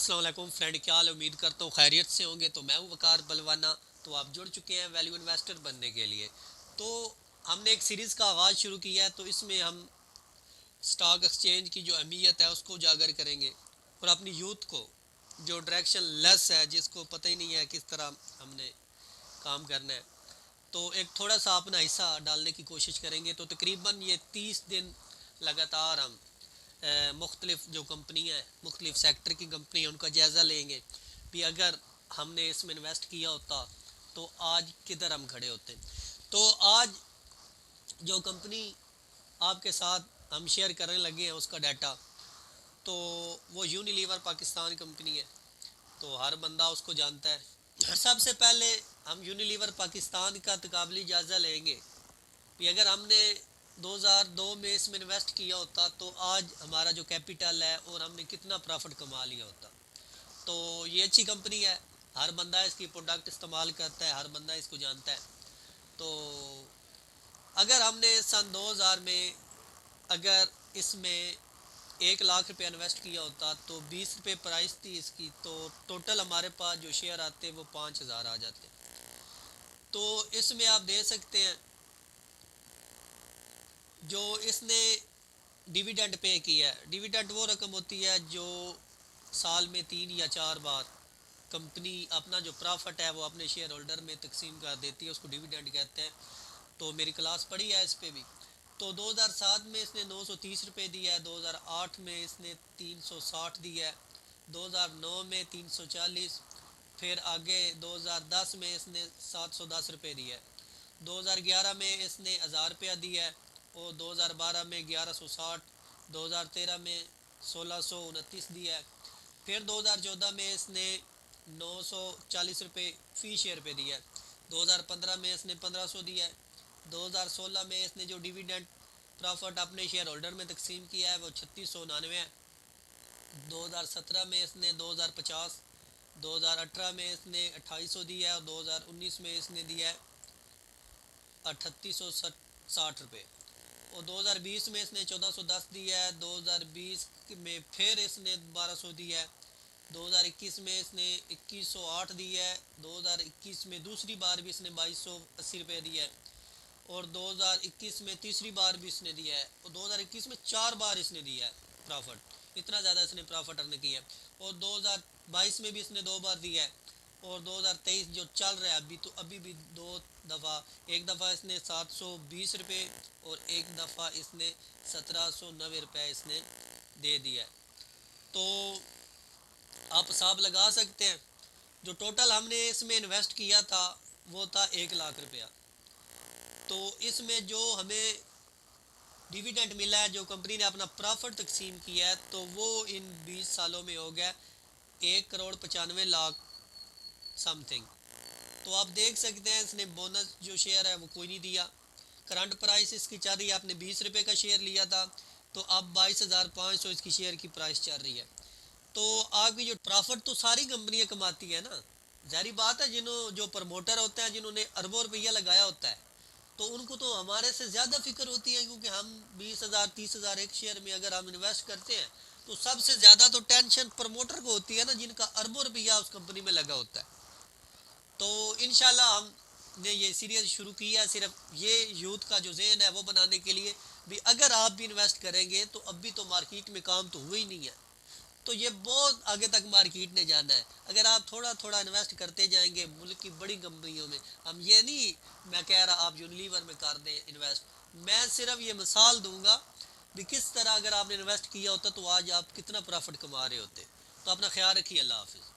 अस्सलाम वालेकुम फ्रेंड, क्या हाल है? उम्मीद करता हूँ खैरियत से होंगे। तो मैं हूँ वकार बलवाना। तो आप जुड़ चुके हैं वैल्यू इन्वेस्टर बनने के लिए। तो हमने एक सीरीज़ का आगाज़ शुरू किया है, तो इसमें हम स्टॉक एक्सचेंज की जो अहमियत है उसको उजागर करेंगे और अपनी यूथ को जो डायरेक्शन लेस है, जिसको पता ही नहीं है किस तरह हमने काम करना है, तो एक थोड़ा सा अपना हिस्सा डालने की कोशिश करेंगे। तो तकरीबन ये 30 दिन लगातार हम मुख्तलिफ जो कंपनियाँ हैं, मुख्तलिफ सेक्टर की कंपनी, उनका जायज़ा लेंगे कि अगर हमने इसमें इन्वेस्ट किया होता तो आज किधर हम खड़े होते। तो आज जो कंपनी आपके साथ हम शेयर करने लगे हैं उसका डाटा, तो वो यूनिलीवर पाकिस्तान कंपनी है। तो हर बंदा उसको जानता है। सबसे पहले हम यूनिलीवर पाकिस्तान का तकाबली जायज़ा लेंगे कि अगर हमने 2002 में इसमें इन्वेस्ट किया होता तो आज हमारा जो कैपिटल है और हमने कितना प्रॉफिट कमा लिया होता। तो ये अच्छी कंपनी है, हर बंदा इसकी प्रोडक्ट इस्तेमाल करता है, हर बंदा इसको जानता है। तो अगर हमने सन 2000 में अगर इसमें 1 लाख रुपये इन्वेस्ट किया होता तो 20 रुपये प्राइस थी इसकी, तो टोटल हमारे पास जो शेयर आते वो 5000 आ जाते। तो इसमें आप दे सकते हैं जो इसने डिविडेंड पे किया है। डिविडेंड वो रकम होती है जो साल में 3 या 4 बार कंपनी अपना जो प्रॉफिट है वो अपने शेयर होल्डर में तकसीम कर देती है, उसको डिविडेंड कहते हैं। तो मेरी क्लास पढ़ी है इस पे भी। तो 2007 में इसने 930 रुपये दिया है, 2008 में इसने 360 दिया है, 2009 में 340, फिर आगे 2010 में इसने 710 रुपये दिया है, 2011 में इसने 1000 रुपया दिया है और 2012 में 1160, 2013 में 1629 दिया है, फिर 2014 में इसने 940 रुपये फ़ी शेयर पे दिया है, 2015 में इसने 1500 दिया है, 2016 में इसने जो डिविडेंड प्रॉफिट अपने शेयर होल्डर में तकसीम किया है वो 3699 है, 2017 में इसने 2050, 2018 में इसने 2800 दिया है और 2019 में इसने दिया है 3860 रुपये और 2020 में इसने 1410 दिया है, 2020 में फिर इसने 1200 दिया है, 2021 में इसने 2108 दिया है, 2021 में दूसरी बार भी इसने 2280 रुपये दिया है और 2021 में तीसरी बार भी इसने दिया है और 2021 में 4 बार इसने दिया है प्रॉफिट। इतना ज़्यादा इसने प्रॉफिट अर्न किया है और 2022 में भी इसने 2 बार दिया है और 2023 जो चल रहा है अभी, तो अभी भी 2 दफ़ा, एक दफ़ा इसने 720 रुपये और एक दफ़ा इसने 1790 रुपये इसने दे दिया है। तो आप हिसाब लगा सकते हैं जो टोटल हमने इसमें इन्वेस्ट किया था वो था 1 लाख रुपया। तो इसमें जो हमें डिविडेंड मिला है, जो कंपनी ने अपना प्रॉफिट तकसीम किया है, तो वो इन 20 सालों में हो गया 1 करोड़ 95 लाख समथिंग। तो आप देख सकते हैं इसने बोनस जो शेयर है वो कोई नहीं दिया। करंट प्राइस इसकी चल रही है, आपने 20 रुपये का शेयर लिया था तो अब 22,500 इसकी शेयर की प्राइस चल रही है। तो आपकी जो प्रॉफिट तो सारी कंपनियां कमाती है ना, जारी बात है। जो प्रमोटर होते हैं, जिन्होंने अरबों रुपया लगाया होता है, तो उनको तो हमारे से ज़्यादा फिक्र होती है, क्योंकि हम 20,000 30,000 एक शेयर में अगर हम इन्वेस्ट करते हैं तो सबसे ज़्यादा तो टेंशन प्रमोटर को होती है ना, जिनका अरबों रुपया उस कंपनी में लगा होता है। तो इंशाल्लाह हमने ये सीरीज़ शुरू किया सिर्फ ये यूथ का जो जहन है वो बनाने के लिए भी। अगर आप भी इन्वेस्ट करेंगे तो अभी तो मार्केट में काम तो हुआ ही नहीं है, तो ये बहुत आगे तक मार्केट ने जाना है। अगर आप थोड़ा थोड़ा इन्वेस्ट करते जाएंगे मुल्क की बड़ी कंपनियों में, हम ये नहीं मैं कह रहा आप यूनिलीवर में कर दें इन्वेस्ट, मैं सिर्फ ये मिसाल दूंगा भी किस तरह अगर आपने इन्वेस्ट किया होता तो आज आप कितना प्रॉफिट कमा रहे होते। तो अपना ख्याल रखिए। अल्लाह हाफिज़।